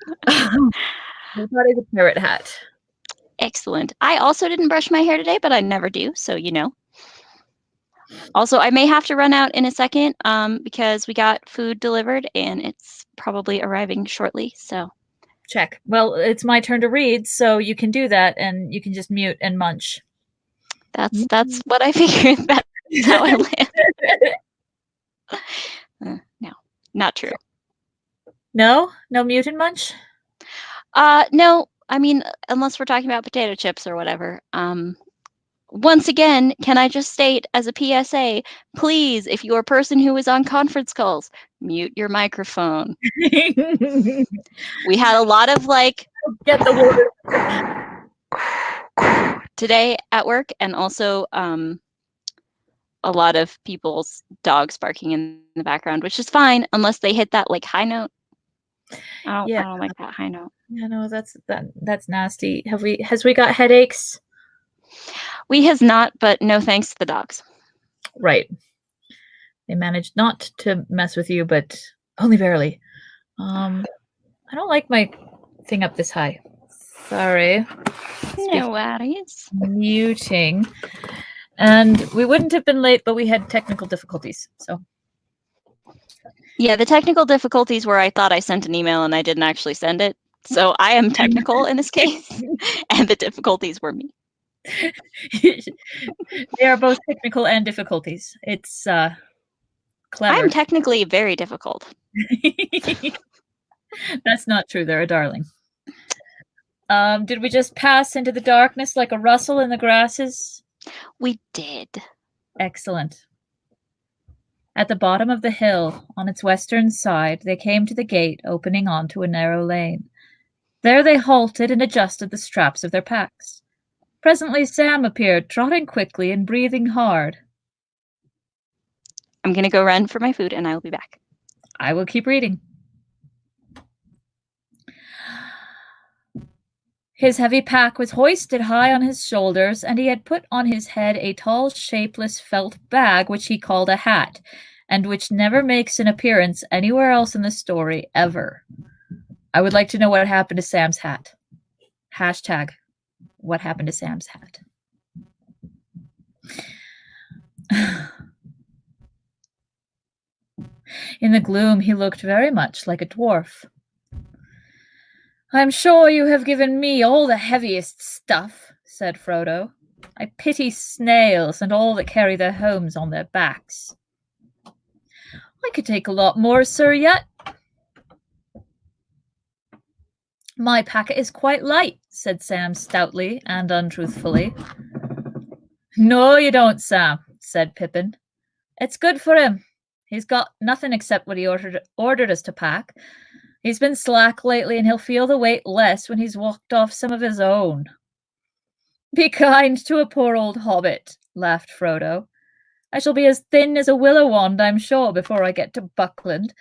We thought it was a parrot hat. Excellent. I also didn't brush my hair today, but I never do, so you know. Also, I may have to run out in a second because we got food delivered and it's probably arriving shortly. So Check. Well, it's my turn to read, so you can do that, and you can just mute and munch. that's what I figured. That's how I live. No, not true. No mute and munch. No. I mean, unless we're talking about potato chips or whatever. Once again, can I just state as a PSA, please, if you're a person who is on conference calls, mute your microphone. We had a lot of get the word today at work, and also a lot of people's dogs barking in the background, which is fine unless they hit that high note. I don't like that high note. Yeah, no, that's nasty. Has we got headaches? We has not, but no thanks to the dogs. Right. They managed not to mess with you, but only barely. I don't like my thing up this high. Sorry. No worries. Muting. And we wouldn't have been late, but we had technical difficulties. So yeah, the technical difficulties were I thought I sent an email and I didn't actually send it. So I am technical in this case, and the difficulties were me. They are both technical and difficulties. It's clever. I'm technically very difficult. That's not true. They're a darling. Did we just pass into the darkness like a rustle in the grasses? We did. Excellent. At the bottom of the hill, on its western side, they came to the gate opening onto a narrow lane. There they halted and adjusted the straps of their packs. Presently Sam appeared, trotting quickly and breathing hard. I'm going to go run for my food, and I will be back. I will keep reading. His heavy pack was hoisted high on his shoulders, and he had put on his head a tall, shapeless felt bag, which he called a hat, and which never makes an appearance anywhere else in the story, ever. I would like to know what happened to Sam's hat. Hashtag, what happened to Sam's hat? In the gloom, he looked very much like a dwarf. "I'm sure you have given me all the heaviest stuff," said Frodo. "I pity snails and all that carry their homes on their backs." "I could take a lot more, sir, yet." "My packet is quite light," said Sam stoutly and untruthfully. "No, you don't, Sam," said Pippin. "It's good for him. He's got nothing except what he ordered us to pack. He's been slack lately, and he'll feel the weight less when he's walked off some of his own." "Be kind to a poor old hobbit," laughed Frodo. "I shall be as thin as a willow wand, I'm sure, before I get to Buckland.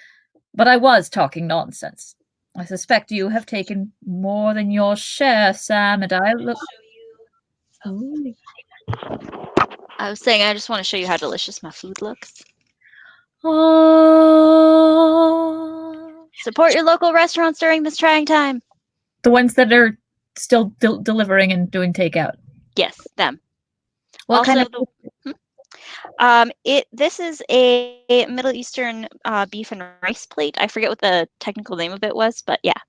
But I was talking nonsense. I suspect you have taken more than your share, Sam, and I look... I was saying I just want to show you how delicious my food looks. Oh. Support your local restaurants during this trying time. The ones that are still delivering and doing takeout. Yes, them. What also, kind of? This is a Middle Eastern beef and rice plate. I forget what the technical name of it was, but yeah,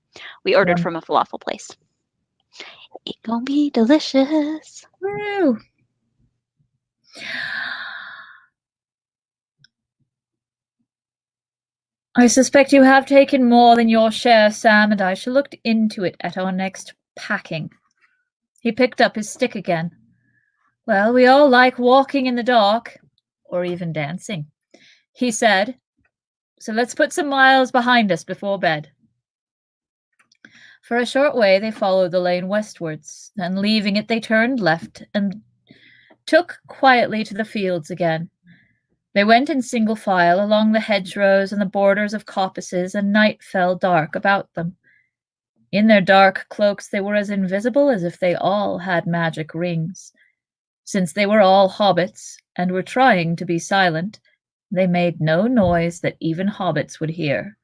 we ordered from a falafel place. It gonna be delicious. Woo! "I suspect you have taken more than your share, Sam, and I shall look into it at our next packing." He picked up his stick again. "Well, we all like walking in the dark, or even dancing," he said. "So let's put some miles behind us before bed." For a short way they followed the lane westwards, then leaving it they turned left and took quietly to the fields again. They went in single file along the hedgerows and the borders of coppices, and night fell dark about them. In their dark cloaks they were as invisible as if they all had magic rings. Since they were all hobbits, and were trying to be silent, they made no noise that even hobbits would hear.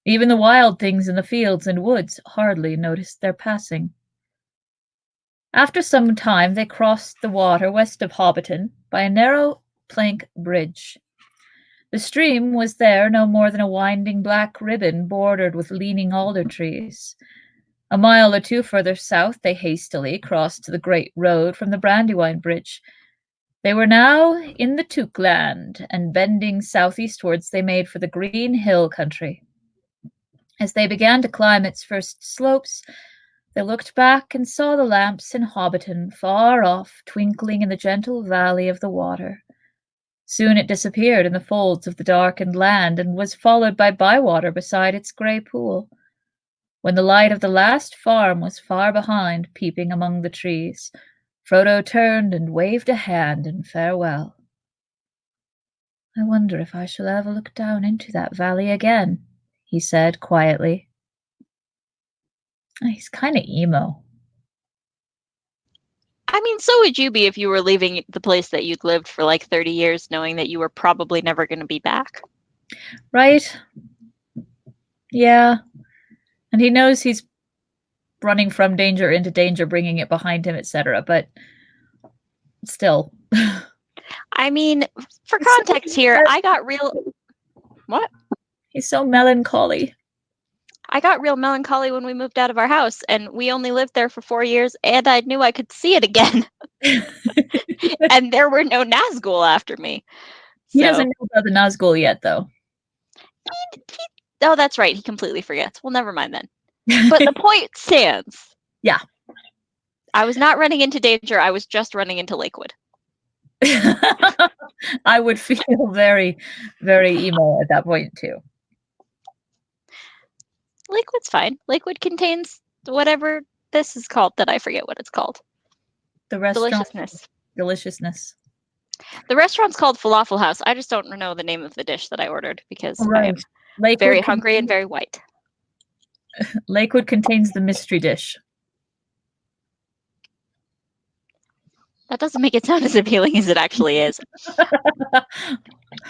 Even the wild things in the fields and woods hardly noticed their passing. After some time they crossed the water west of Hobbiton by a narrow plank bridge. The stream was there no more than a winding black ribbon bordered with leaning alder trees. A mile or two further south they hastily crossed to the great road from the Brandywine Bridge. They were now in the Tookland, and bending southeastwards they made for the Green Hill country. As they began to climb its first slopes, they looked back and saw the lamps in Hobbiton far off, twinkling in the gentle valley of the water. Soon it disappeared in the folds of the darkened land and was followed by Bywater beside its grey pool. When the light of the last farm was far behind, peeping among the trees, Frodo turned and waved a hand in farewell. "I wonder if I shall ever look down into that valley again," he said quietly. He's kind of emo. I mean, so would you be if you were leaving the place that you'd lived for like 30 years, knowing that you were probably never going to be back. Right? Yeah. And he knows he's running from danger into danger, bringing it behind him, etc. But still. I mean, for context here, I got real... What? He's so melancholy. I got real melancholy when we moved out of our house, and we only lived there for 4 years, and I knew I could see it again. And there were no Nazgul after me. He doesn't know about the Nazgul yet, though. Oh, that's right. He completely forgets. Well, never mind then. But the point stands. Yeah. I was not running into danger. I was just running into Lakewood. I would feel very, very emo at that point, too. Lakewood's fine. Lakewood contains whatever this is called that I forget what it's called. The restaurant. Deliciousness. The restaurant's called Falafel House. I just don't know the name of the dish that I ordered because I am very hungry and very white. Lakewood contains the mystery dish. That doesn't make it sound as appealing as it actually is.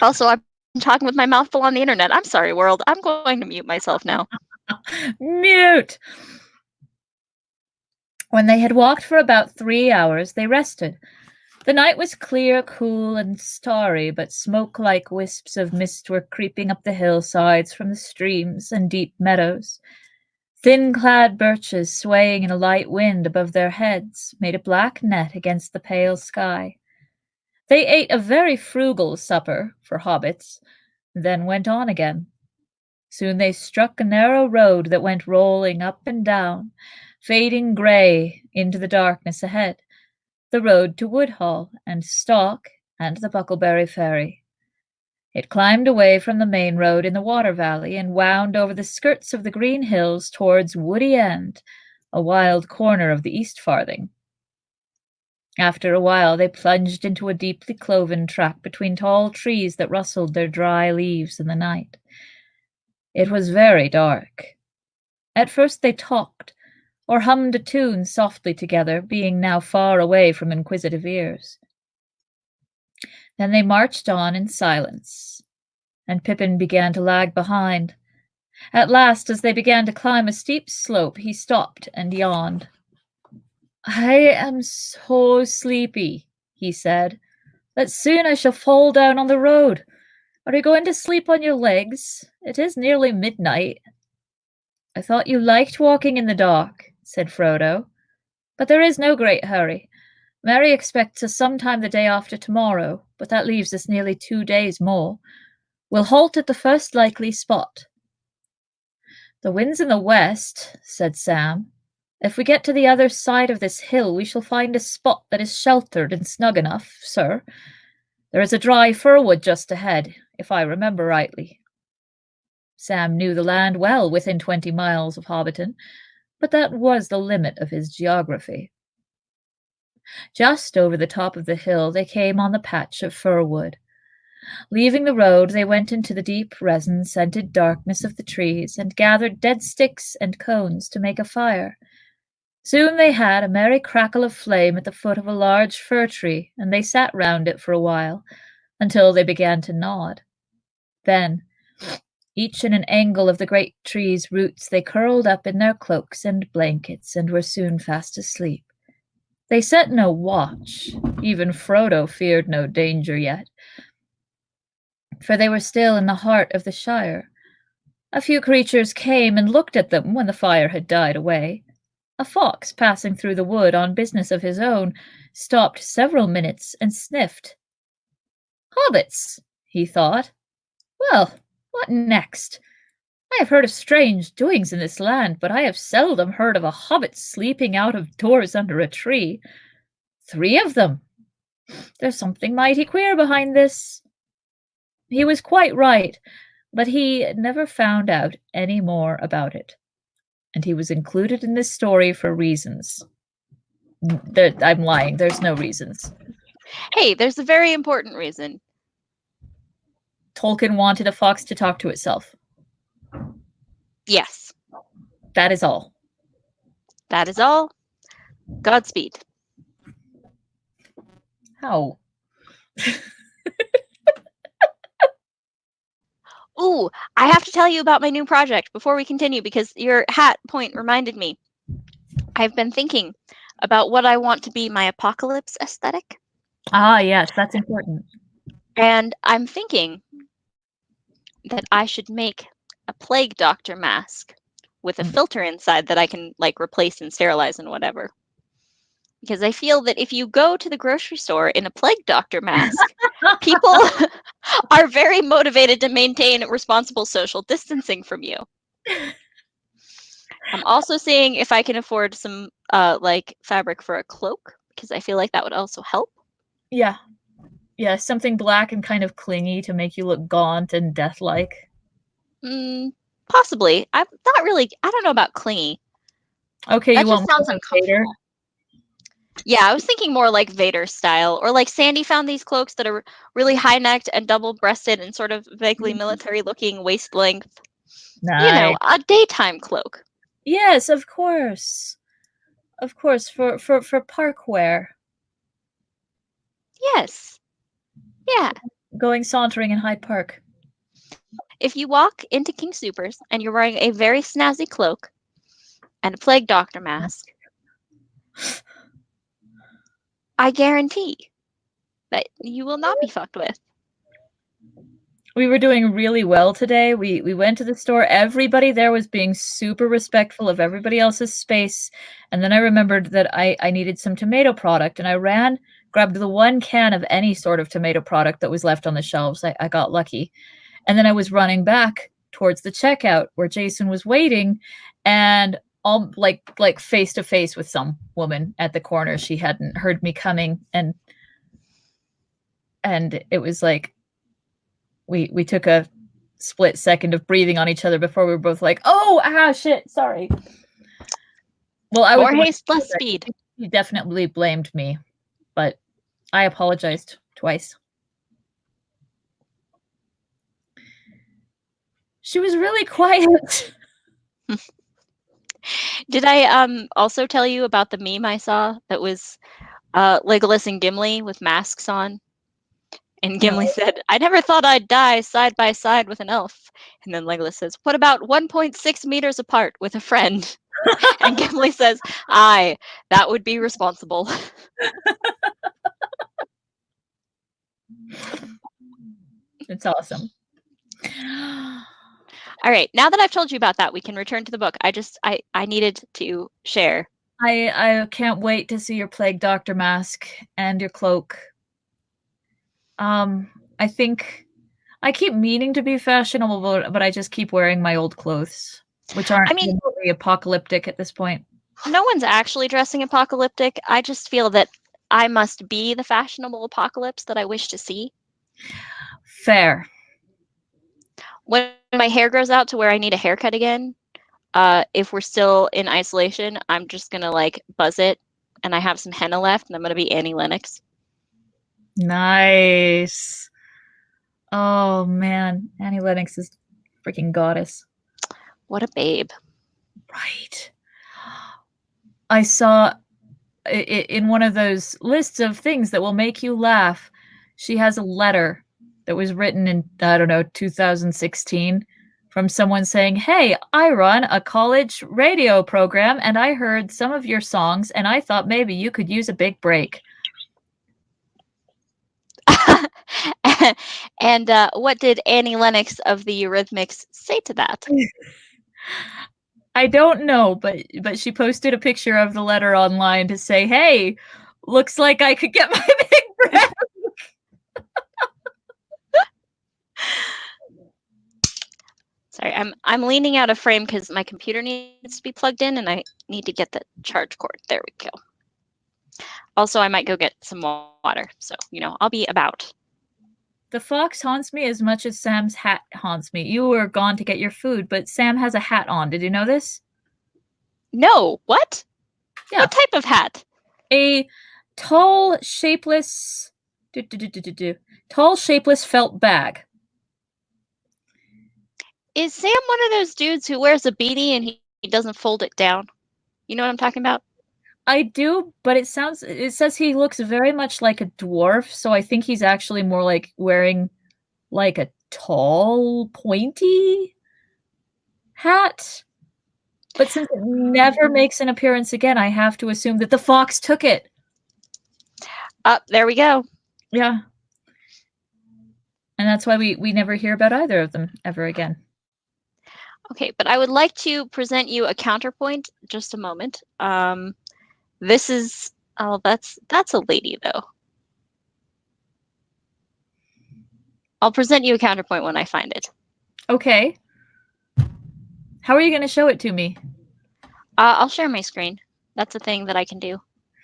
Also, I'm talking with my mouth full on the internet. I'm sorry, world. I'm going to mute myself now. Mute! When they had walked for about 3 hours, they rested. The night was clear, cool, and starry, but smoke-like wisps of mist were creeping up the hillsides from the streams and deep meadows. Thin-clad birches swaying in a light wind above their heads made a black net against the pale sky. They ate a very frugal supper for hobbits, then went on again. Soon they struck a narrow road that went rolling up and down, fading grey into the darkness ahead, the road to Woodhall and Stock and the Bucklebury Ferry. It climbed away from the main road in the water valley and wound over the skirts of the green hills towards Woody End, a wild corner of the East Farthing. After a while they plunged into a deeply cloven track between tall trees that rustled their dry leaves in the night. It was very dark. At first they talked, or hummed a tune softly together, being now far away from inquisitive ears. Then they marched on in silence, and Pippin began to lag behind. At last, as they began to climb a steep slope, he stopped and yawned. "I am so sleepy," he said, "that soon I shall fall down on the road. Are you going to sleep on your legs? It is nearly midnight." "I thought you liked walking in the dark," said Frodo. "But there is no great hurry. Mary expects us sometime the day after tomorrow, but that leaves us nearly 2 days more. We'll halt at the first likely spot." "The wind's in the west," said Sam. "If we get to the other side of this hill, we shall find a spot that is sheltered and snug enough, sir. There is a dry fir-wood just ahead, if I remember rightly." Sam knew the land well within 20 miles of Hobbiton, but that was the limit of his geography. Just over the top of the hill they came on the patch of fir-wood. Leaving the road, they went into the deep resin-scented darkness of the trees and gathered dead sticks and cones to make a fire. Soon they had a merry crackle of flame at the foot of a large fir tree, and they sat round it for a while, until they began to nod. Then, Each in an angle of the great tree's roots, they curled up in their cloaks and blankets and were soon fast asleep. They set no watch. Even Frodo feared no danger yet, for they were still in the heart of the Shire. A few creatures came and looked at them when the fire had died away. A fox, passing through the wood on business of his own, stopped several minutes and sniffed. Hobbits, he thought. Well, what next? I have heard of strange doings in this land, but I have seldom heard of a hobbit sleeping out of doors under a tree. 3 of them. There's something mighty queer behind this. He was quite right, but he never found out any more about it. And he was included in this story for reasons. I'm lying. There's no reasons. Hey, there's a very important reason. Tolkien wanted a fox to talk to itself. Yes. That is all. That is all. Godspeed. How? Ooh, I have to tell you about my new project before we continue because your hat point reminded me. I've been thinking about what I want to be my apocalypse aesthetic. Ah, yes, that's important. And I'm thinking that I should make a plague doctor mask with a filter inside that I can like replace and sterilize and whatever. Because I feel that if you go to the grocery store in a plague doctor mask, people are very motivated to maintain responsible social distancing from you. I'm also seeing if I can afford some like fabric for a cloak, because I feel like that would also help. Yeah. Yeah, something black and kind of clingy to make you look gaunt and death-like. Possibly. I'm not really, I don't know about clingy. Okay, That you just want sounds more uncomfortable. Vader? Yeah, I was thinking more like Vader style, or like Sandy found these cloaks that are really high-necked and double-breasted and sort of vaguely military-looking waist length. Nice. You know, a daytime cloak. Yes, of course. Of course, for park wear. Yes. Yeah. Going sauntering in Hyde Park. If you walk into King Soopers and you're wearing a very snazzy cloak and a plague doctor mask, I guarantee that you will not be fucked with. We were doing really well today. We went to the store. Everybody there was being super respectful of everybody else's space. And then I remembered that I needed some tomato product, and I ran, grabbed the one can of any sort of tomato product that was left on the shelves. I got lucky. And then I was running back towards the checkout where Jason was waiting, and all like face to face with some woman at the corner. She hadn't heard me coming, and it was like we took a split second of breathing on each other before we were both like, "Oh, shit, sorry." Well, I was More haste, less speed. He definitely blamed me, but I apologized twice. She was really quiet. Did I also tell you about the meme I saw that was Legolas and Gimli with masks on? And Gimli said, "I never thought I'd die side by side with an elf." And then Legolas says, "What about 1.6 meters apart with a friend?" And Gimli says, "Aye, that would be responsible." It's awesome. All right, now that I've told you about that, we can return to the book. I needed to share. I can't wait to see your plague doctor mask and your cloak. I think I keep meaning to be fashionable, but I just keep wearing my old clothes, which aren't remotely apocalyptic at this point. No one's actually dressing apocalyptic. I just feel that I must be the fashionable apocalypse that I wish to see. Fair. When my hair grows out to where I need a haircut again, if we're still in isolation, I'm just gonna like buzz it, and I have some henna left, and I'm gonna be Annie Lennox. Nice. Oh man, Annie Lennox is freaking goddess. What a babe. Right. I saw in one of those lists of things that will make you laugh, she has a letter that was written in, I don't know, 2016 From someone saying, "Hey, I run a college radio program and I heard some of your songs and I thought maybe you could use a big break." And what did Annie Lennox of the Eurythmics say to that? I don't know, but she posted a picture of the letter online to say, "Hey, looks like I could get my big break." Sorry, I'm leaning out of frame because my computer needs to be plugged in and I need to get the charge cord. There we go. Also, I might go get some water. So, I'll be about. The fox haunts me as much as Sam's hat haunts me. You were gone to get your food, but Sam has a hat on. Did you know this? No, what? Yeah. What type of hat? A tall, shapeless, tall, shapeless felt bag. Is Sam one of those dudes who wears a beanie and he doesn't fold it down? You know what I'm talking about? I do, but it says he looks very much like a dwarf, so I think he's actually more like wearing like a tall, pointy hat. But since it never makes an appearance again, I have to assume that the fox took it. There we go. Yeah. And that's why we never hear about either of them ever again. Okay, but I would like to present you a counterpoint. Just a moment. This is that's a lady though. I'll present you a counterpoint when I find it. Okay. How are you going to show it to me? I'll share my screen. That's a thing that I can do,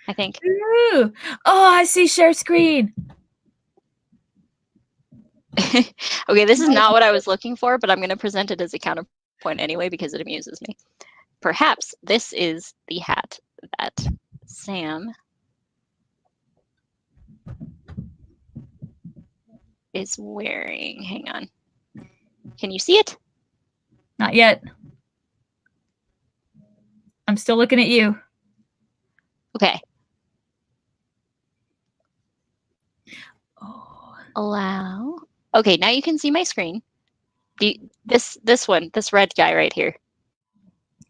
I think. Ooh. Oh, I see share screen. Okay, this is not what I was looking for, but I'm going to present it as a counterpoint anyway because it amuses me. Perhaps this is the hat that Sam is wearing. Hang on. Can you see it? Not yet. I'm still looking at you. Okay. Oh. Allow. Okay, now you can see my screen. This red guy right here.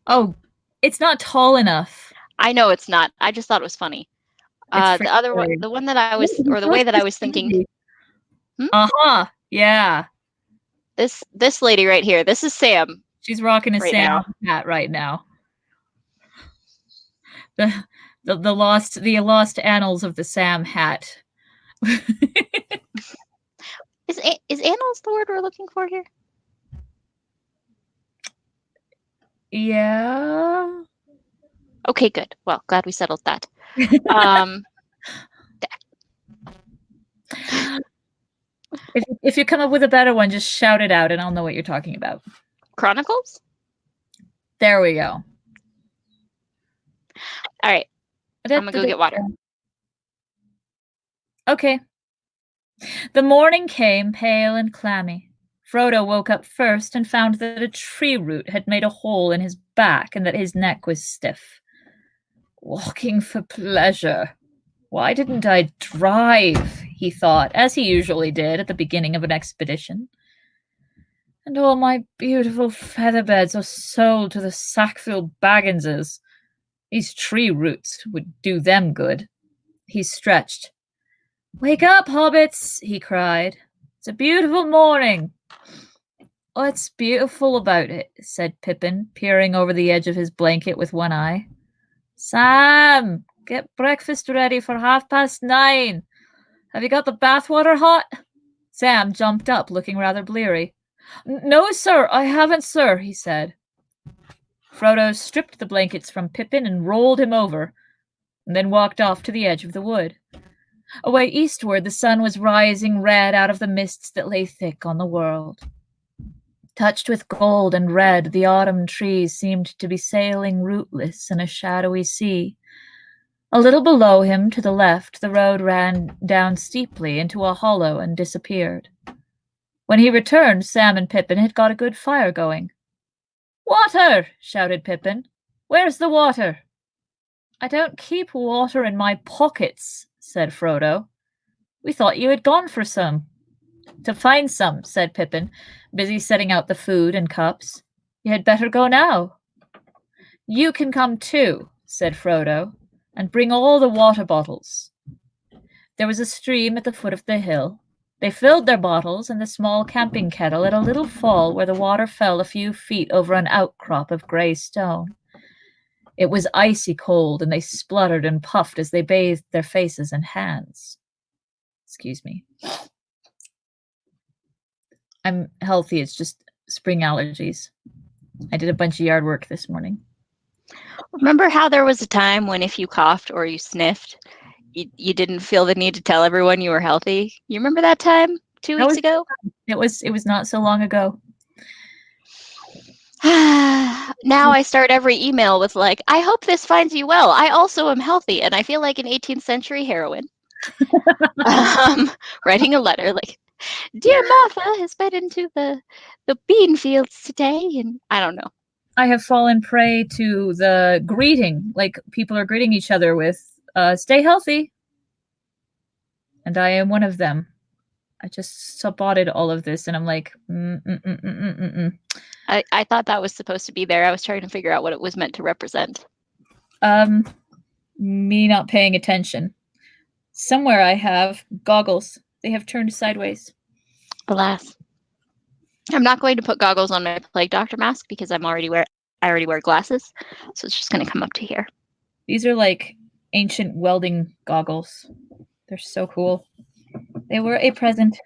Oh, it's not tall enough. I know it's not. I just thought it was funny. The other one, the one that I was, or the way that I was thinking. Uh-huh. Yeah. This lady right here. This is Sam. She's rocking a right Sam hat right now. The lost annals of the Sam hat. Is annals the word we're looking for here? Yeah. Okay, good. Well, glad we settled that. If you come up with a better one, just shout it out and I'll know what you're talking about. Chronicles? There we go. All right. I'm gonna go get water. Okay. The morning came pale and clammy. Frodo woke up first and found that a tree root had made a hole in his back and that his neck was stiff. Walking for pleasure. Why didn't I drive? He thought, as he usually did at the beginning of an expedition. And all my beautiful featherbeds are sold to the Sackville Bagginses. These tree roots would do them good. He stretched. Wake up, hobbits, he cried. It's a beautiful morning. What's beautiful about it? Said Pippin, peering over the edge of his blanket with one eye. Sam, get breakfast ready for 9:30. Have you got the bathwater hot? Sam jumped up, looking rather bleary. No, sir, I haven't, sir, he said. Frodo stripped the blankets from Pippin and rolled him over, and then walked off to the edge of the wood. Away eastward, the sun was rising red out of the mists that lay thick on the world. Touched with gold and red, the autumn trees seemed to be sailing rootless in a shadowy sea. A little below him, to the left, the road ran down steeply into a hollow and disappeared. When he returned, Sam and Pippin had got a good fire going. Water! Shouted Pippin. Where's the water? I don't keep water in my pockets, said Frodo. We thought you had gone for some. To find some, said Pippin, busy setting out the food and cups. You had better go now. You can come too, said Frodo, and bring all the water bottles. There was a stream at the foot of the hill. They filled their bottles and the small camping kettle at a little fall where the water fell a few feet over an outcrop of grey stone. It was icy cold, and they spluttered and puffed as they bathed their faces and hands. Excuse me. I'm healthy. It's just spring allergies. I did a bunch of yard work this morning. Remember how there was a time when if you coughed or you sniffed, you didn't feel the need to tell everyone you were healthy? You remember that time 2 weeks ago? It was not so long ago. Now I start every email with like, I hope this finds you well. I also am healthy, and I feel like an 18th century heroine. Writing a letter like, dear Martha has been into the bean fields today, and I don't know. I have fallen prey to the greeting, like people are greeting each other with, stay healthy. And I am one of them. I just spotted all of this, and I'm like, I thought that was supposed to be there. I was trying to figure out what it was meant to represent. Me not paying attention. Somewhere I have goggles. They have turned sideways. Alas. I'm not going to put goggles on my Plague Doctor mask because I already wear glasses. So it's just going to come up to here. These are like ancient welding goggles. They're so cool. They were a present.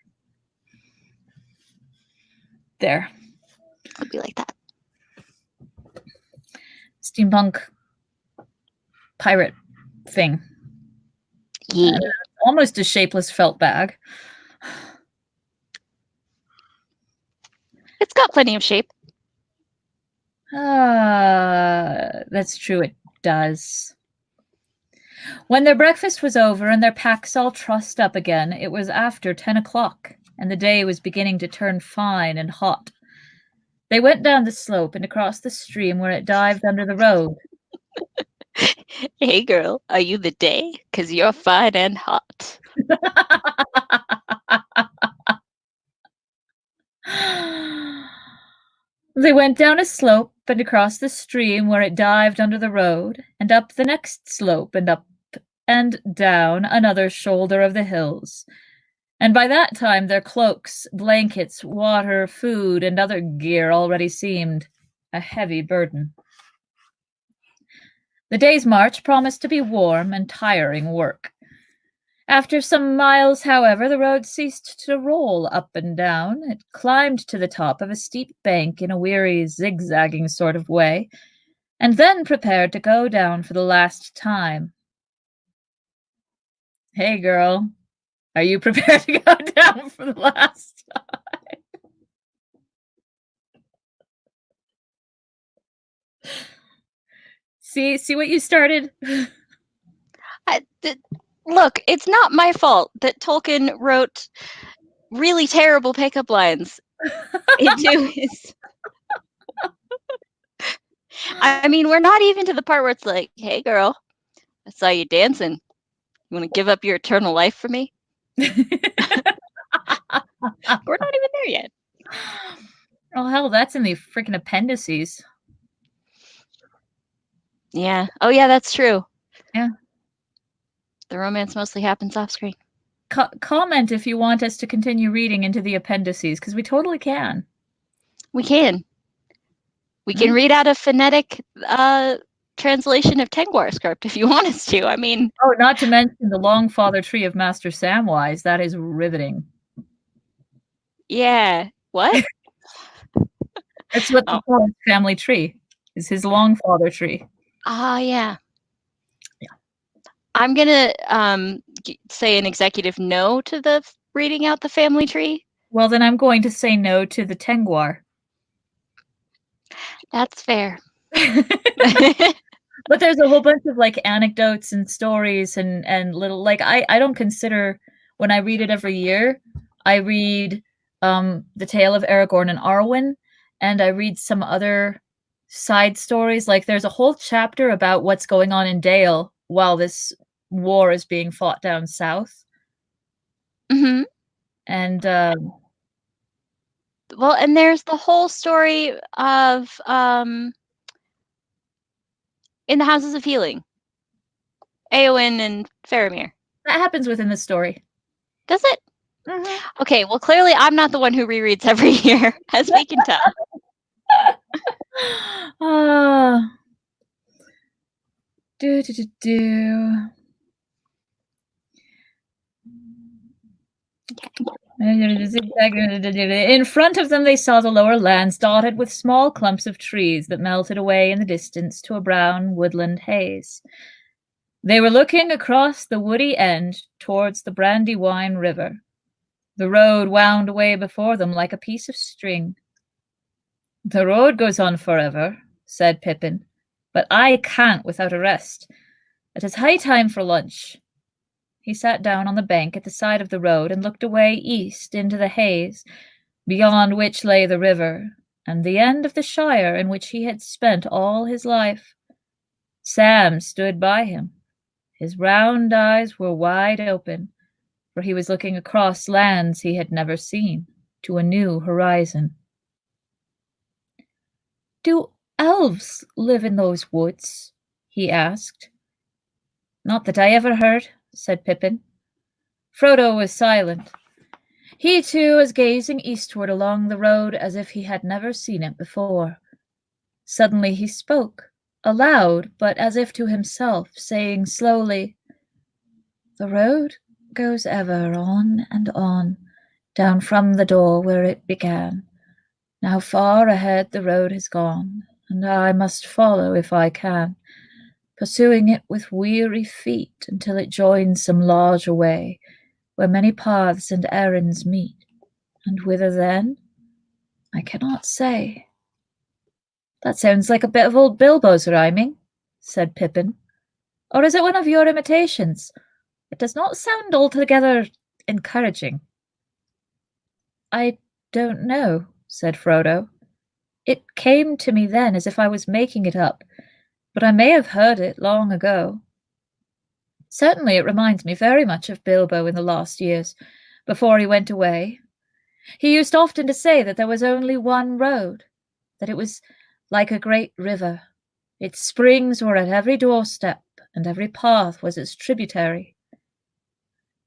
There. It'll be like that. Steampunk pirate thing. Yeah. Almost a shapeless felt bag. It's got plenty of shape. That's true, it does. When their breakfast was over and their packs all trussed up again, it was after 10 o'clock, and the day was beginning to turn fine and hot. They went down the slope and across the stream where it dived under the road. Hey girl, are you the day? 'Cause you're fine and hot. They went down a slope and across the stream where it dived under the road, and up the next slope and up and down another shoulder of the hills. And by that time their cloaks, blankets, water, food, and other gear already seemed a heavy burden. The day's march promised to be warm and tiring work. After some miles, however, the road ceased to roll up and down. It climbed to the top of a steep bank in a weary, zigzagging sort of way, and then prepared to go down for the last time. Hey, girl, are you prepared to go down for the last time? See what you started? Look, it's not my fault that Tolkien wrote really terrible pickup lines into his... I mean, we're not even to the part where it's like, hey, girl, I saw you dancing. You want to give up your eternal life for me? We're not even there yet. Oh, hell, that's in the freaking appendices. Yeah. Oh, yeah, that's true. Yeah. The romance mostly happens off screen. Comment if you want us to continue reading into the appendices, because we totally can. We can. We can read out a phonetic translation of Tengwar script if you want us to. I mean... Oh, not to mention the Longfather tree of Master Samwise. That is riveting. Yeah. What? That's what the family tree is, his Longfather tree. Ah, yeah. I'm going to say an executive no to the reading out the family tree. Well, then I'm going to say no to the Tengwar. That's fair. But there's a whole bunch of like anecdotes and stories and little, like, I don't consider, when I read it every year, I read The Tale of Aragorn and Arwen, and I read some other side stories. Like there's a whole chapter about what's going on in Dale while this war is being fought down south. Mm-hmm. And Well, and there's the whole story of in the Houses of Healing. Eowyn and Faramir. That happens within the story. Does it? Mm-hmm. Okay, well, clearly I'm not the one who rereads every year, as we can tell. Do. In front of them, they saw the lower lands dotted with small clumps of trees that melted away in the distance to a brown woodland haze. They were looking across the woody end towards the Brandywine River. The road wound away before them like a piece of string. "The road goes on forever," said Pippin, "but I can't without a rest. It is high time for lunch." He sat down on the bank at the side of the road and looked away east into the haze, beyond which lay the river, and the end of the shire in which he had spent all his life. Sam stood by him. His round eyes were wide open, for he was looking across lands he had never seen, to a new horizon. "Do elves live in those woods?" he asked. "Not that I ever heard," said Pippin. Frodo was silent. He too was gazing eastward along the road as if he had never seen it before. Suddenly he spoke, aloud, but as if to himself, saying slowly, "The road goes ever on and on, down from the door where it began. Now far ahead the road has gone, and I must follow if I can, pursuing it with weary feet until it joins some larger way, where many paths and errands meet. And whither then? I cannot say." "That sounds like a bit of old Bilbo's rhyming," said Pippin. "Or is it one of your imitations? It does not sound altogether encouraging." "I don't know," said Frodo. "It came to me then as if I was making it up, but I may have heard it long ago. Certainly it reminds me very much of Bilbo in the last years, before he went away. He used often to say that there was only one road, that it was like a great river. Its springs were at every doorstep, and every path was its tributary.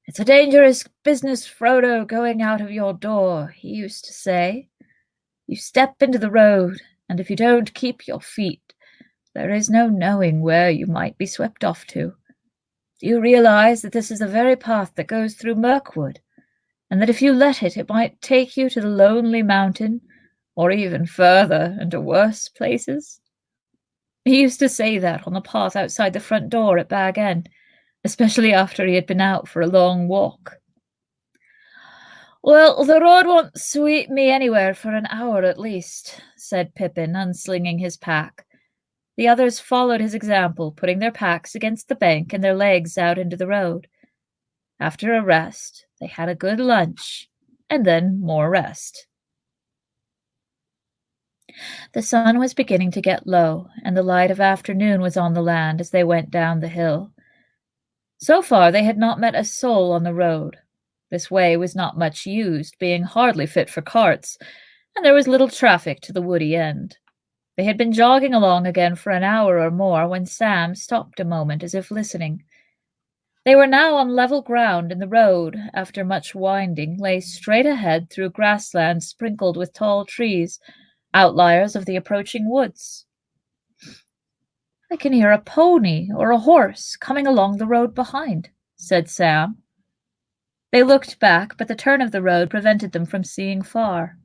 'It's a dangerous business, Frodo, going out of your door,' he used to say. 'You step into the road, and if you don't keep your feet, there is no knowing where you might be swept off to. Do you realize that this is the very path that goes through Mirkwood, and that if you let it, it might take you to the Lonely Mountain, or even further and to worse places?' He used to say that on the path outside the front door at Bag End, especially after he had been out for a long walk." "Well, the road won't sweep me anywhere for an hour at least," said Pippin, unslinging his pack. The others followed his example, putting their packs against the bank and their legs out into the road. After a rest, they had a good lunch, and then more rest. The sun was beginning to get low, and the light of afternoon was on the land as they went down the hill. So far they had not met a soul on the road. This way was not much used, being hardly fit for carts, and there was little traffic to the woody end. They had been jogging along again for an hour or more when Sam stopped a moment as if listening. They were now on level ground, and the road, after much winding, lay straight ahead through grassland sprinkled with tall trees, outliers of the approaching woods. "I can hear a pony or a horse coming along the road behind," said Sam. They looked back, but the turn of the road prevented them from seeing far.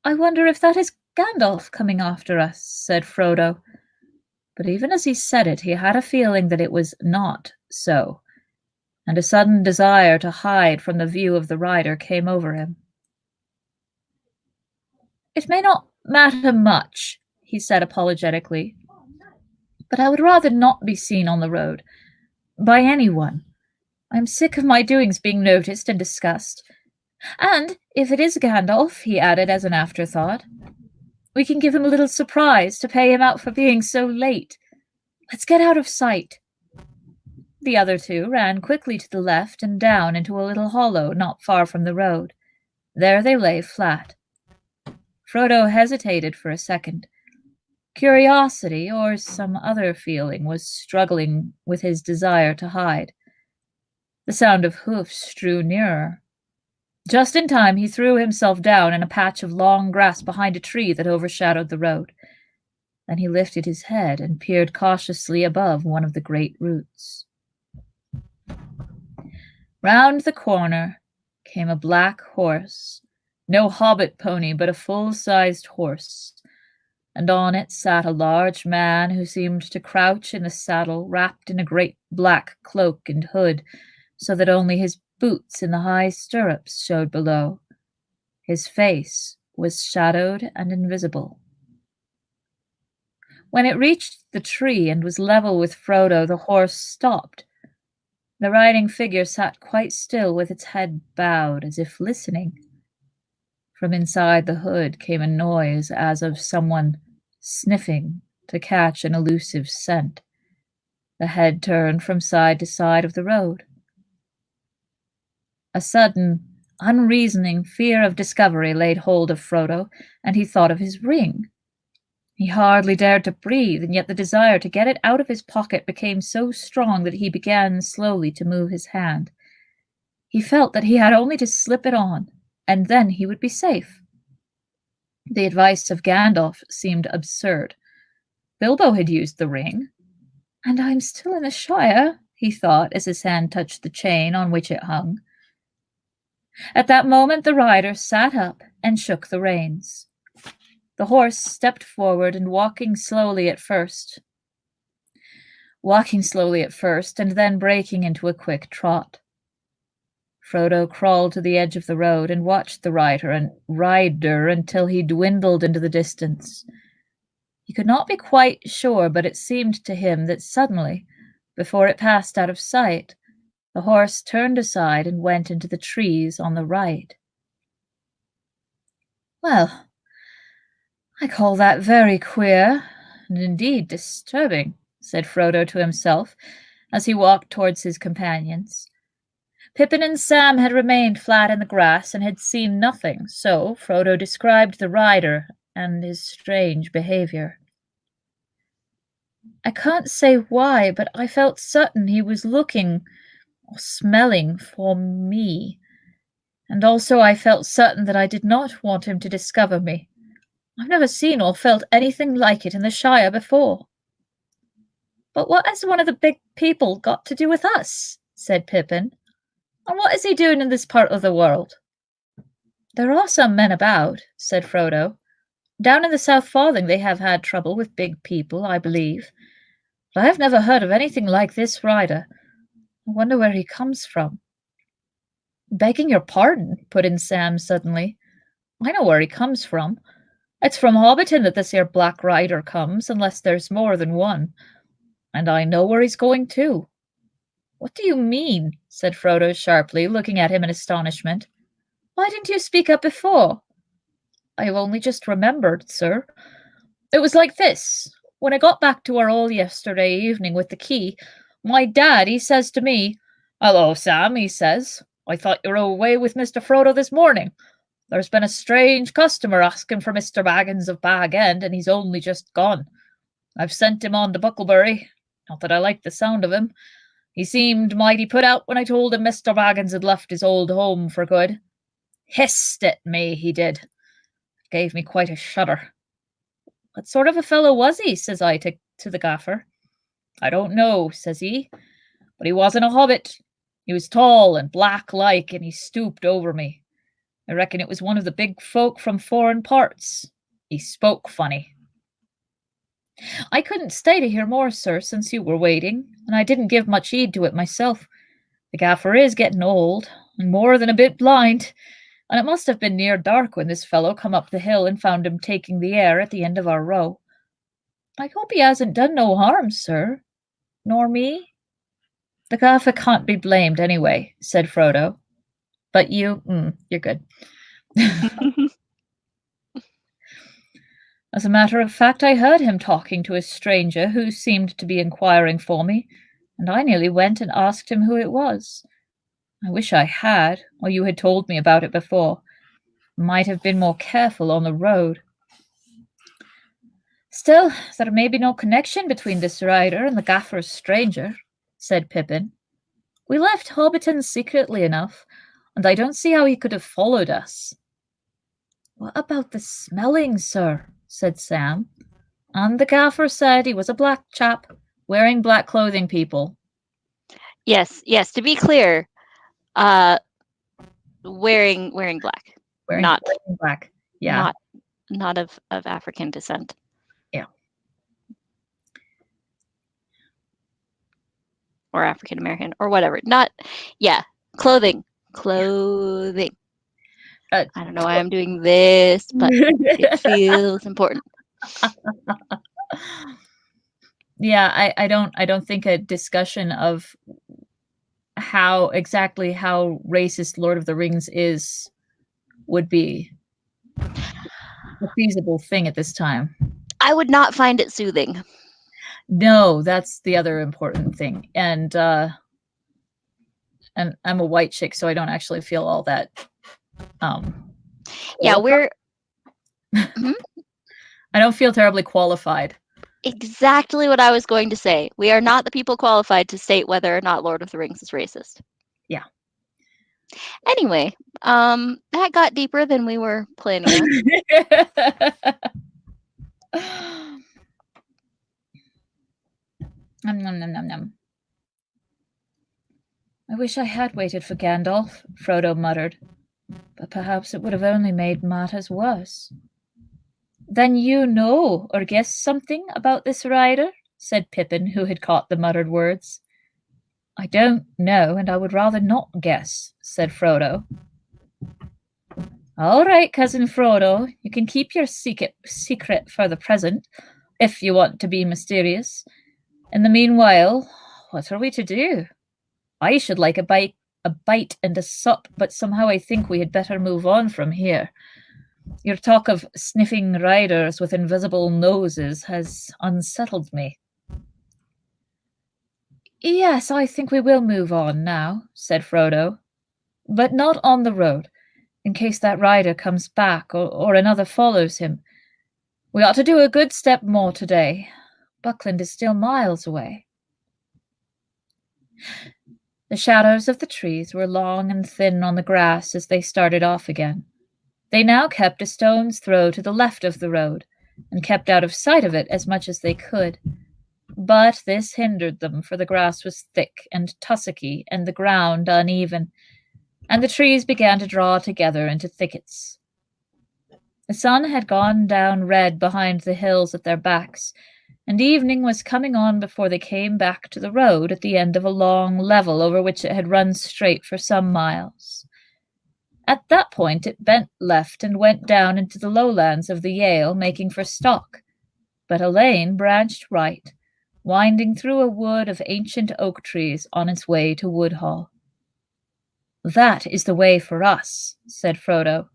"I wonder if that is Gandalf coming after us," said Frodo. But even as he said it, he had a feeling that it was not so, and a sudden desire to hide from the view of the rider came over him. "It may not matter much," he said apologetically, "but I would rather not be seen on the road, by anyone. I'm sick of my doings being noticed and discussed. And if it is Gandalf," he added as an afterthought, "we can give him a little surprise to pay him out for being so late. Let's get out of sight." The other two ran quickly to the left and down into a little hollow not far from the road. There they lay flat. Frodo hesitated for a second. Curiosity, or some other feeling, was struggling with his desire to hide. The sound of hoofs drew nearer. Just in time, he threw himself down in a patch of long grass behind a tree that overshadowed the road. Then he lifted his head and peered cautiously above one of the great roots. Round the corner came a black horse, no hobbit pony, but a full-sized horse, and on it sat a large man who seemed to crouch in the saddle, wrapped in a great black cloak and hood, so that only his boots in the high stirrups showed below. His face was shadowed and invisible. When it reached the tree and was level with Frodo, the horse stopped. The riding figure sat quite still with its head bowed, as if listening. From inside the hood came a noise as of someone sniffing to catch an elusive scent. The head turned from side to side of the road. A sudden, unreasoning fear of discovery laid hold of Frodo, and he thought of his ring. He hardly dared to breathe, and yet the desire to get it out of his pocket became so strong that he began slowly to move his hand. He felt that he had only to slip it on, and then he would be safe. The advice of Gandalf seemed absurd. Bilbo had used the ring. And I'm still in the Shire, he thought, as his hand touched the chain on which it hung. At that moment the rider sat up and shook the reins. The horse stepped forward and walking slowly at first, and then breaking into a quick trot. Frodo crawled to the edge of the road and watched the rider until he dwindled into the distance. He could not be quite sure, but it seemed to him that suddenly, before it passed out of sight, the horse turned aside and went into the trees on the right. Well, I call that very queer, and indeed disturbing, said Frodo to himself, as he walked towards his companions. Pippin and Sam had remained flat in the grass and had seen nothing, so Frodo described the rider and his strange behavior. I can't say why, but I felt certain he was looking or smelling for me, and also I felt certain that I did not want him to discover me. I've never seen or felt anything like it in the Shire before. But what has one of the big people got to do with us? Said Pippin. And what is he doing in this part of the world? There are some men about, said Frodo. Down in the South Farthing they have had trouble with big people, I believe. But I have never heard of anything like this rider. I wonder where he comes from. Begging your pardon, put in Sam suddenly. I know where he comes from. It's from Hobbiton that this here Black Rider comes, unless there's more than one. And I know where he's going too. What do you mean? Said Frodo sharply, looking at him in astonishment. Why didn't you speak up before? I have only just remembered, sir. It was like this. When I got back to our hall yesterday evening with the key, my dad, he says to me, Hello, Sam, he says. I thought you were away with Mr. Frodo this morning. There's been a strange customer asking for Mr. Baggins of Bag End, and he's only just gone. I've sent him on to Bucklebury. Not that I liked the sound of him. He seemed mighty put out when I told him Mr. Baggins had left his old home for good. Hissed at me, he did. It gave me quite a shudder. What sort of a fellow was he, says I to the gaffer. I don't know, says he, but he wasn't a hobbit. He was tall and black-like, and he stooped over me. I reckon it was one of the big folk from foreign parts. He spoke funny. I couldn't stay to hear more, sir, since you were waiting, and I didn't give much heed to it myself. The gaffer is getting old, and more than a bit blind, and it must have been near dark when this fellow come up the hill and found him taking the air at the end of our row. I hope he hasn't done no harm, sir. Nor me? The gaffer can't be blamed anyway, said Frodo. But you're good. As a matter of fact, I heard him talking to a stranger who seemed to be inquiring for me, and I nearly went and asked him who it was. I wish I had, or you had told me about it before. might have been more careful on the road. Still, there may be no connection between this rider and the Gaffer's stranger, said Pippin. We left Hobbiton secretly enough, and I don't see how he could have followed us. What about the smelling, sir? Said Sam. And the Gaffer said he was a black chap, wearing black clothing, people. Yes, to be clear, wearing black. Wearing black. Yeah. Not of African descent. Yeah. Or African American or whatever. Clothing. I don't know why I'm doing this, but it feels important. Yeah, I don't think a discussion of how racist Lord of the Rings is would be a feasible thing at this time. I would not find it soothing. No, that's the other important thing. And I'm a white chick, so I don't actually feel all that. We're. I don't feel terribly qualified. Exactly what I was going to say. We are not the people qualified to state whether or not Lord of the Rings is racist. Yeah. Anyway, that got deeper than we were planning on. Nom. I wish I had waited for Gandalf, Frodo muttered, but perhaps it would have only made matters worse. Then you know or guess something about this rider? Said Pippin, who had caught the muttered words. I don't know, and I would rather not guess, said Frodo. All right, Cousin Frodo, you can keep your secret for the present, if you want to be mysterious. In the meanwhile, what are we to do? I should like a bite and a sup, but somehow I think we had better move on from here. Your talk of sniffing riders with invisible noses has unsettled me. Yes, I think we will move on now, said Frodo, but not on the road, in case that rider comes back or another follows him. We ought to do a good step more today. Buckland is still miles away. The shadows of the trees were long and thin on the grass as they started off again. They now kept a stone's throw to the left of the road, and kept out of sight of it as much as they could. But this hindered them, for the grass was thick and tussocky, and the ground uneven, and the trees began to draw together into thickets. The sun had gone down red behind the hills at their backs, and evening was coming on before they came back to the road at the end of a long level over which it had run straight for some miles. At that point it bent left and went down into the lowlands of the Yale, making for Stock. But a lane branched right, winding through a wood of ancient oak trees on its way to Woodhall. That is the way for us, said Frodo.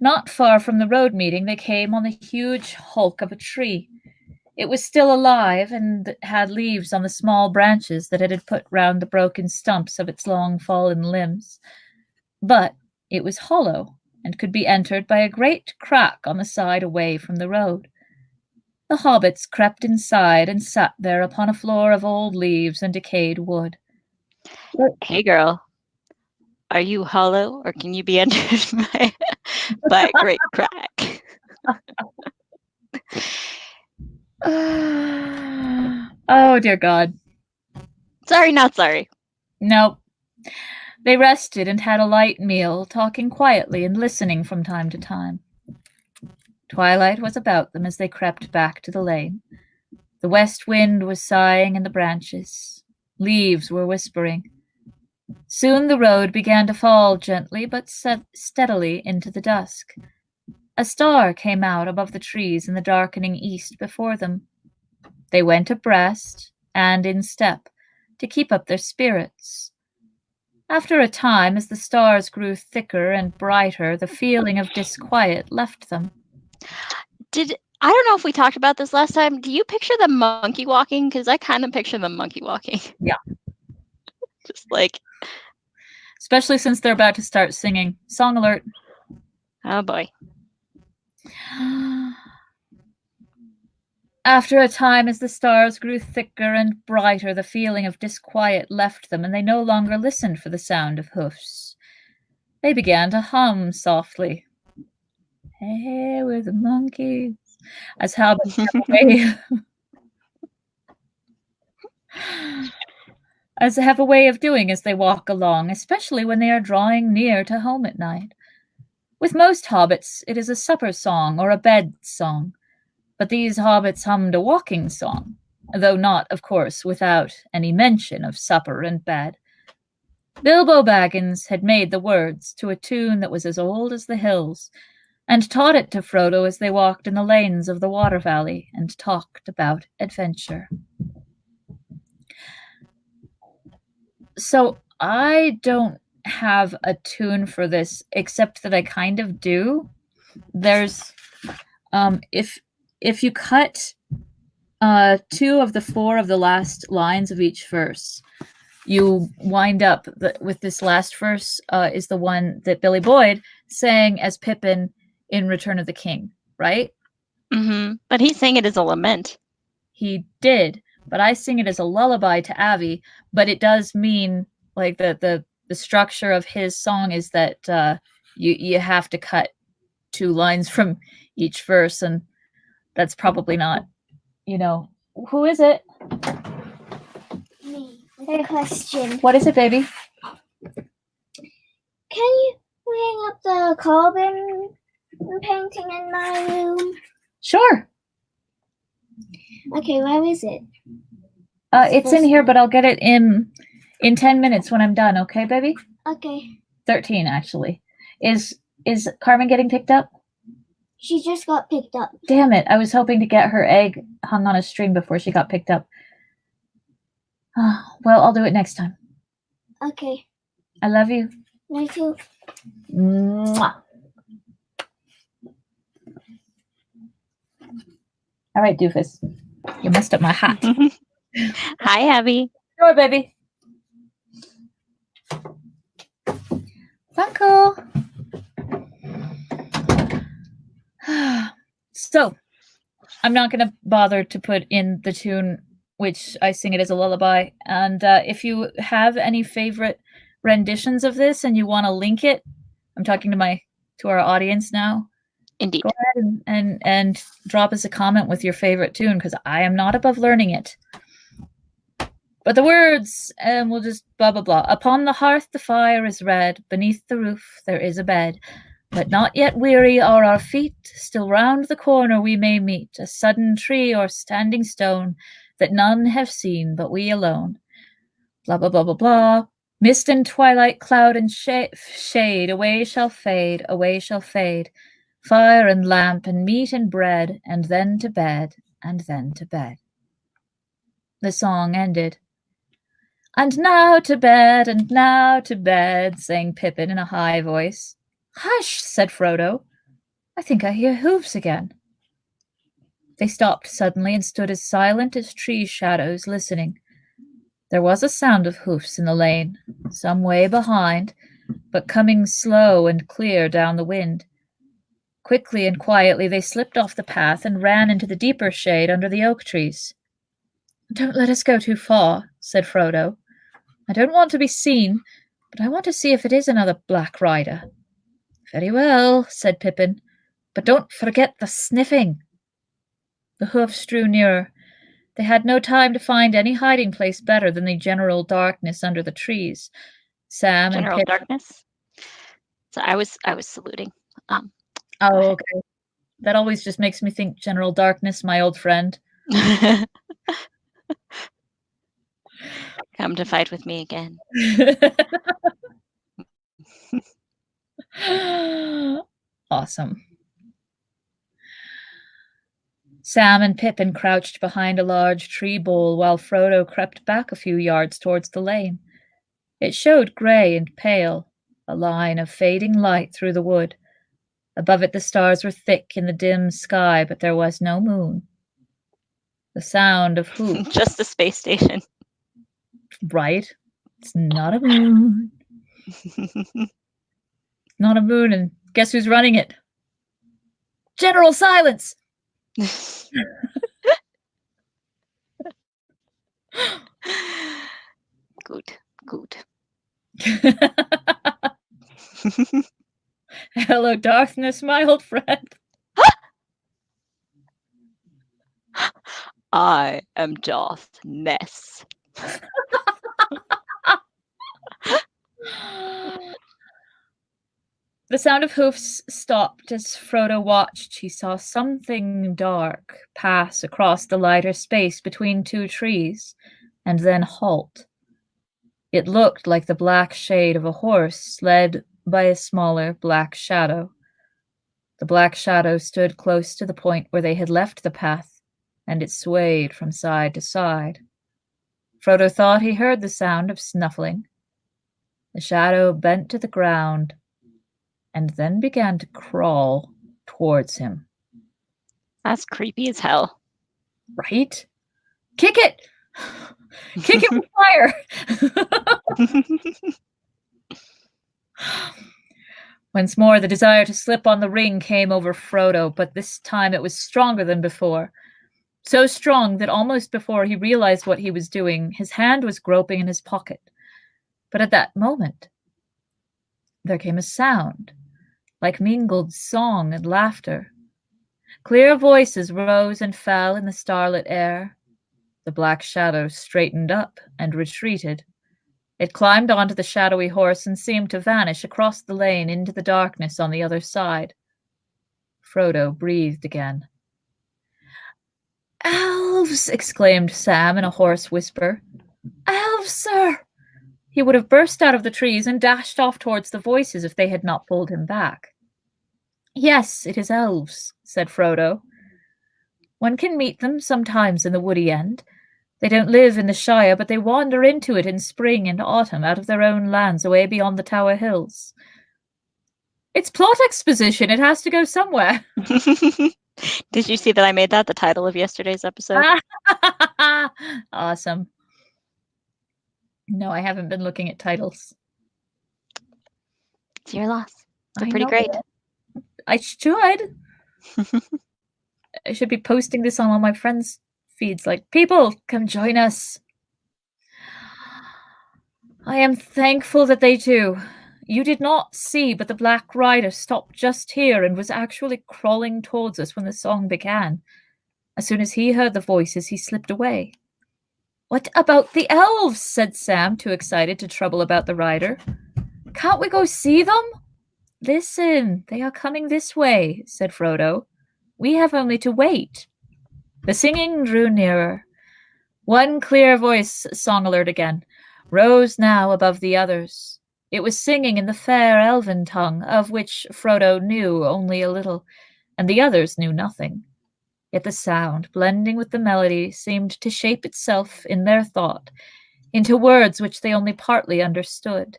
Not far from the road meeting they came on the huge hulk of a tree. It was still alive and had leaves on the small branches that it had put round the broken stumps of its long fallen limbs. But it was hollow and could be entered by a great crack on the side away from the road. The hobbits crept inside and sat there upon a floor of old leaves and decayed wood. Hey, girl. Are you hollow, or can you be entered by a great crack? Oh, dear God. Sorry, not sorry. Nope. They rested and had a light meal, talking quietly and listening from time to time. Twilight was about them as they crept back to the lane. The west wind was sighing in the branches. Leaves were whispering. Soon the road began to fall gently but steadily into the dusk. A star came out above the trees in the darkening east before them. They went abreast and in step to keep up their spirits. After a time, as the stars grew thicker and brighter, the feeling of disquiet left them. I don't know if we talked about this last time. Do you picture them monkey walking? Because I kind of picture them monkey walking. Yeah. Just like... Especially since they're about to start singing. Song alert. Oh boy. After a time, as the stars grew thicker and brighter, the feeling of disquiet left them, and they no longer listened for the sound of hoofs. They began to hum softly. Hey, we're the monkeys. As hobbits have a way as they have a way of doing as they walk along, especially when they are drawing near to home at night. With most hobbits, it is a supper song or a bed song, but these hobbits hummed a walking song, though not, of course, without any mention of supper and bed. Bilbo Baggins had made the words to a tune that was as old as the hills, and taught it to Frodo as they walked in the lanes of the Water Valley and talked about adventure. So I don't have a tune for this, except that I kind of do. There's if you cut 2 of the 4 of the last lines of each verse, you wind up with this last verse is the one that Billy Boyd sang as Pippin in Return of the King, right? Mm-hmm. But he sang it as a lament. He did, but I sing it as a lullaby to Avi. But it does mean, like, the structure of his song is that you have to cut 2 lines from each verse, and that's probably not, who is it? Me. With a question. What is it, baby? Can you hang up the carbon painting in my room? Sure. Okay, where is it? It's in here, but I'll get it in 10 minutes when I'm done, okay, baby? Okay. 13, actually. Is Carmen getting picked up? She just got picked up. Damn it, I was hoping to get her egg hung on a string before she got picked up. Well, I'll do it next time. Okay. I love you. Me too. Mwah. All right, doofus. You messed up my hat. Hi, Abby. Sure, baby. Funko. So, I'm not going to bother to put in the tune, which I sing it as a lullaby. And if you have any favorite renditions of this and you want to link it, I'm talking to our audience now. Indeed. Go ahead and drop us a comment with your favorite tune, because I am not above learning it. But the words, and we'll just blah, blah, blah. Upon the hearth the fire is red, beneath the roof there is a bed. But not yet weary are our feet, still round the corner we may meet a sudden tree or standing stone that none have seen but we alone. Blah, blah, blah, blah, blah. Mist and twilight, cloud and shade, away shall fade, away shall fade. Fire and lamp and meat and bread, and then to bed, and then to bed. The song ended. And now to bed, and now to bed, sang Pippin in a high voice. Hush, said Frodo. I think I hear hooves again. They stopped suddenly and stood as silent as tree shadows, listening. There was a sound of hoofs in the lane, some way behind, but coming slow and clear down the wind. Quickly and quietly they slipped off the path and ran into the deeper shade under the oak trees. Don't let us go too far, said Frodo. I don't want to be seen, but I want to see if it is another Black Rider. Very well, said Pippin, but don't forget the sniffing. The hoofs drew nearer. They had no time to find any hiding place better than the general darkness under the trees. Sam General and Pippin... darkness. So I was saluting. Oh, okay. That always just makes me think General Darkness, my old friend. Come to fight with me again. Awesome. Sam and Pippin crouched behind a large tree bole while Frodo crept back a few yards towards the lane. It showed grey and pale, a line of fading light through the wood. Above it the stars were thick in the dim sky, but there was no moon. The sound of hoofs. Just the space station. Right? It's not a moon. Not a moon, and Guess who's running it? General Silence! Good, good. Hello, darkness, my old friend. I am Darth Ness. The sound of hoofs stopped as Frodo watched. He saw something dark pass across the lighter space between two trees, and then halt. It looked like the black shade of a horse led by a smaller black shadow. The black shadow stood close to the point where they had left the path, and it swayed from side to side. Frodo thought he heard the sound of snuffling. The shadow bent to the ground and then began to crawl towards him. That's creepy as hell. Right? Kick it! Kick it with fire! Once more, the desire to slip on the ring came over Frodo, but this time it was stronger than before. So strong that almost before he realized what he was doing, his hand was groping in his pocket. But at that moment, there came a sound, like mingled song and laughter. Clear voices rose and fell in the starlit air. The black shadow straightened up and retreated. It climbed onto the shadowy horse and seemed to vanish across the lane into the darkness on the other side. Frodo breathed again. "Elves!" exclaimed Sam in a hoarse whisper. "Elves, sir!" He would have burst out of the trees and dashed off towards the voices if they had not pulled him back. "Yes, it is elves," said Frodo. "One can meet them sometimes in the woody end. They don't live in the Shire, but they wander into it in spring and autumn out of their own lands away beyond the Tower Hills." It's plot exposition. It has to go somewhere. Did you see that I made that the title of yesterday's episode? Awesome. No, I haven't been looking at titles. It's your loss. They're I pretty know great. it. I should. I should be posting this on all my friends' feeds like, people, come join us. I am thankful that they do. You did not see, but the Black Rider stopped just here and was actually crawling towards us when the song began. As soon as he heard the voices, he slipped away. "What about the elves?" said Sam, too excited to trouble about the rider. "Can't we go see them?" "Listen, they are coming this way," said Frodo. "We have only to wait." The singing drew nearer. One clear voice, Song Alert again, rose now above the others. It was singing in the fair elven tongue, of which Frodo knew only a little, and the others knew nothing. Yet the sound, blending with the melody, seemed to shape itself in their thought into words which they only partly understood.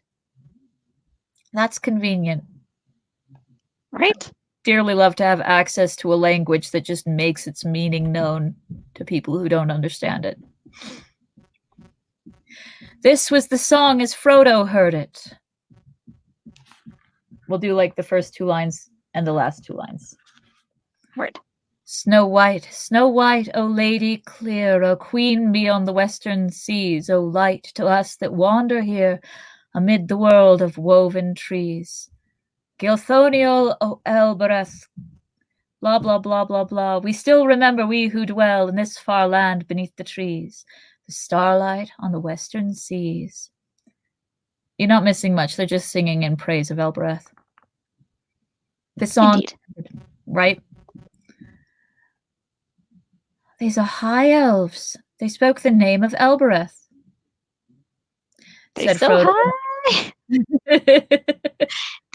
That's convenient. Right? Dearly love to have access to a language that just makes its meaning known to people who don't understand it. This was the song as Frodo heard it. We'll do like the first two lines and the last two lines. Word. Snow white, O lady clear, O queen beyond the western seas, O light to us that wander here amid the world of woven trees. Gilthoniel, O Elbereth, blah, blah, blah, blah, blah. We still remember, we who dwell in this far land beneath the trees, the starlight on the western seas. You're not missing much. They're just singing in praise of Elbereth. The song, Indeed. right? These are high elves. They spoke the name of Elbereth. They're said so Frodo. high.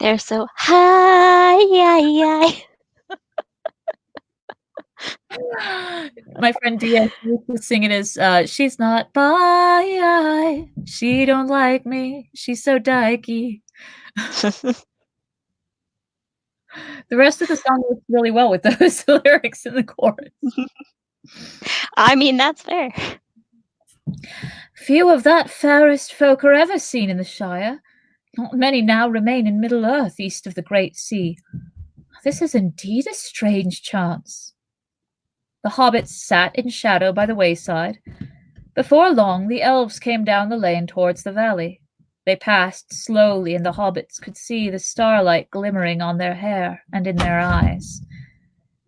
They're so high. My friend DS used to sing it as, she's not by, she don't like me, she's so dykey. The rest of the song works really well with those lyrics in the chorus. I mean, that's fair. Few of that fairest folk are ever seen in the Shire. Not many now remain in Middle-earth, east of the great sea. This is indeed a strange chance. The hobbits sat in shadow by the wayside. Before long, the elves came down the lane towards the valley. They passed slowly, and the hobbits could see the starlight glimmering on their hair and in their eyes.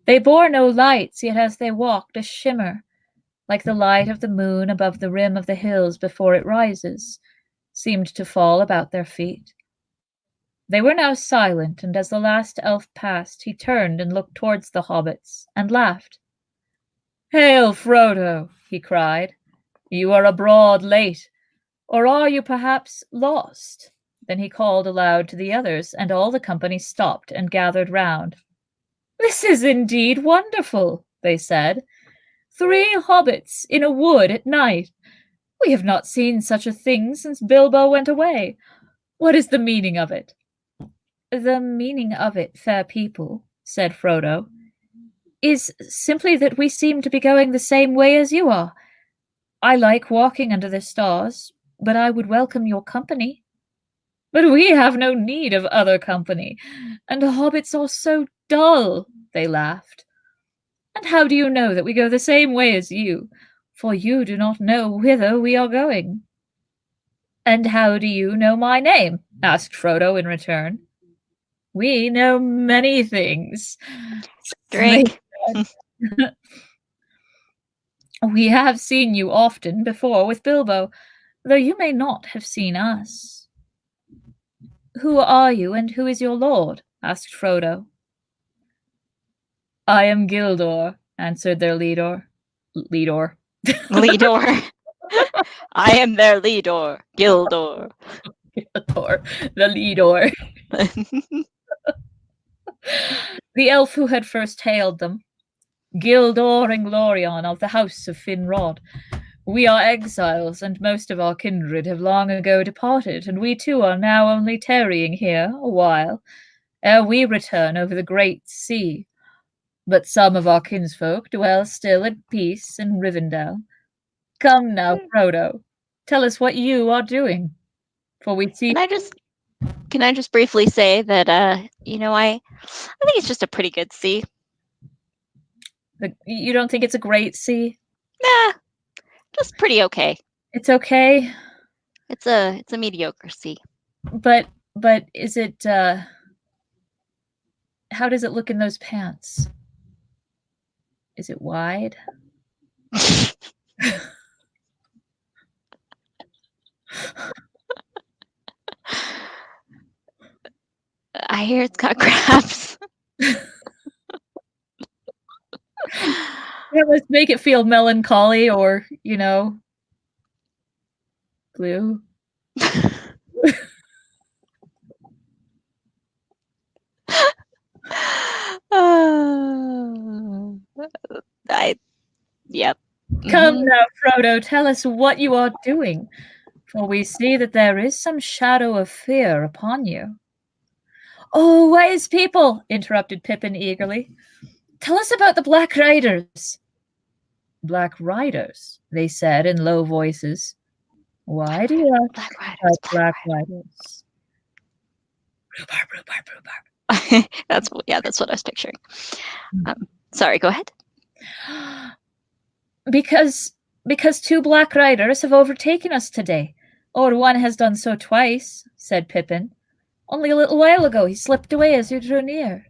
They bore no lights, yet as they walked, a shimmer, like the light of the moon above the rim of the hills before it rises, seemed to fall about their feet. They were now silent, and as the last elf passed, he turned and looked towards the hobbits, and laughed. "Hail, Frodo!" he cried. "You are abroad late, or are you perhaps lost?" Then he called aloud to the others, and all the company stopped and gathered round. "This is indeed wonderful," they said. "3 hobbits in a wood at night. We have not seen such a thing since Bilbo went away. What is the meaning of it?" "The meaning of it, fair people," said Frodo, "is simply that we seem to be going the same way as you are. I like walking under the stars, but I would welcome your company." "But we have no need of other company, and hobbits are so dull," they laughed. "And how do you know that we go the same way as you? For you do not know whither we are going." "And how do you know my name?" asked Frodo in return. "We know many things." Drink. "We have seen you often before with Bilbo, though you may not have seen us." "Who are you, and who is your lord?" asked Frodo. "I am Gildor," answered their leader. Leador. I am their leader, Gildor. Gildor, the leader. The elf who had first hailed them. "Gildor and Glorion of the house of Finrod. We are exiles, and most of our kindred have long ago departed, and we too are now only tarrying here a while, ere we return over the great sea. But some of our kinsfolk dwell still at peace in Rivendell. Come now, Frodo, tell us what you are doing, for we see..." Can I just briefly say that I think it's just a pretty good sea. You don't think it's a great sea? Nah, just pretty okay. It's okay. It's a mediocre sea. But is it how does it look in those pants? Is it wide? I hear it's got crabs. That must make it feel melancholy or, blue. Yep. Come now, Frodo, tell us what you are doing, for we see that there is some shadow of fear upon you. "Oh, wise people," interrupted Pippin eagerly. "Tell us about the Black Riders." "Black Riders," they said in low voices. "Why do you ask about Black Riders?" Rhubarb. That's what I was picturing. Sorry, go ahead. Because 2 Black Riders have overtaken us today, or one has done so twice," said Pippin. "Only a little while ago he slipped away as you drew near."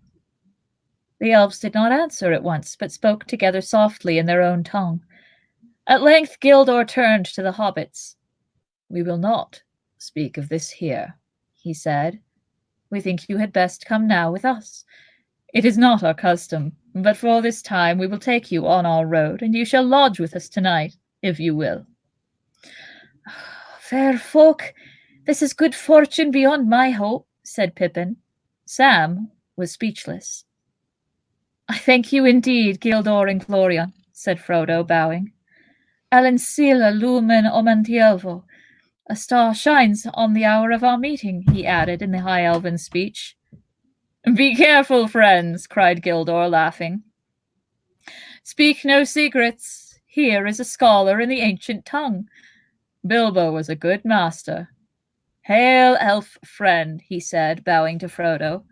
The elves did not answer at once, but spoke together softly in their own tongue. At length Gildor turned to the hobbits. "We will not speak of this here," he said. "We think you had best come now with us. It is not our custom, but for this time we will take you on our road, and you shall lodge with us tonight, if you will." "Fair folk, this is good fortune beyond my hope," said Pippin. Sam was speechless. "I thank you indeed, Gildor and Glorion," said Frodo, bowing. "Alencila lumen omantielvo. A star shines on the hour of our meeting," he added in the High Elven speech. "Be careful, friends," cried Gildor, laughing. "Speak no secrets. Here is a scholar in the ancient tongue. Bilbo was a good master. Hail, elf friend, he said, bowing to Frodo.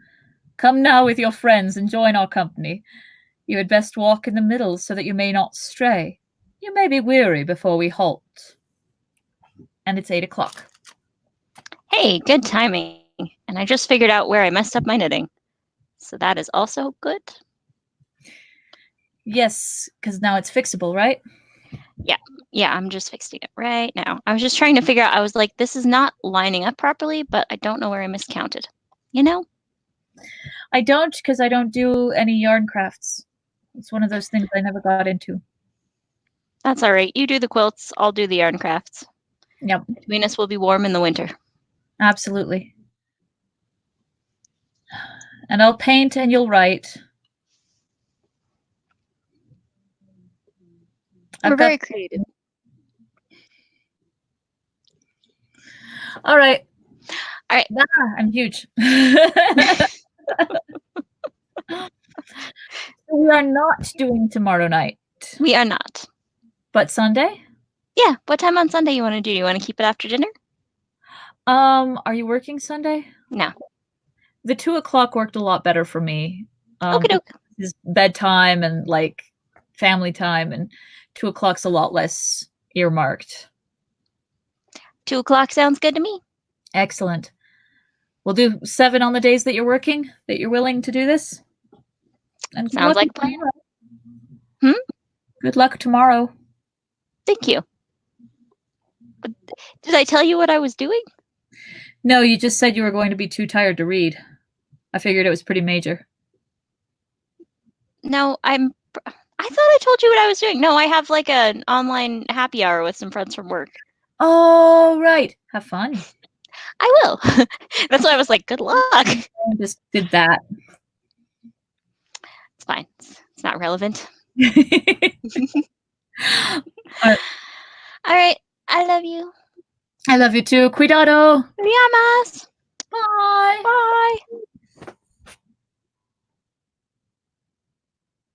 Come now with your friends and join our company. You had best walk in the middle so that you may not stray. You may be weary before we halt. And it's 8 o'clock. Hey, good timing. And I just figured out where I messed up my knitting. So that is also good. Yes, because now it's fixable, right? Yeah, I'm just fixing it right now. I was just trying to figure out, I was like, this is not lining up properly, but I don't know where I miscounted. You know? I don't, because I don't do any yarn crafts. It's one of those things I never got into. That's all right. You do the quilts, I'll do the yarn crafts. Yep, Between us, will be warm in the winter. absolutely. And I'll paint and you'll write. We're very creative. All right. All right. I'm huge. We are not doing tomorrow night. We are not. But Sunday? Yeah. What time on Sunday you want to do? You want to keep it after dinner? Are you working Sunday? No. The 2 o'clock worked a lot better for me. Okay. It's bedtime and like family time, and 2 o'clock's a lot less earmarked. 2 o'clock sounds good to me. Excellent. We'll do 7 on the days that you're working, that you're willing to do this. And Sounds like a plan. Good luck tomorrow. Thank you. Did I tell you what I was doing? No, you just said you were going to be too tired to read. I figured it was pretty major. No, I thought I told you what I was doing. No, I have like an online happy hour with some friends from work. Oh, right. Have fun. I will. That's why I was like, good luck. I just did that. It's fine. It's not relevant. All right. I love you. I love you too. Cuidado. Llamas.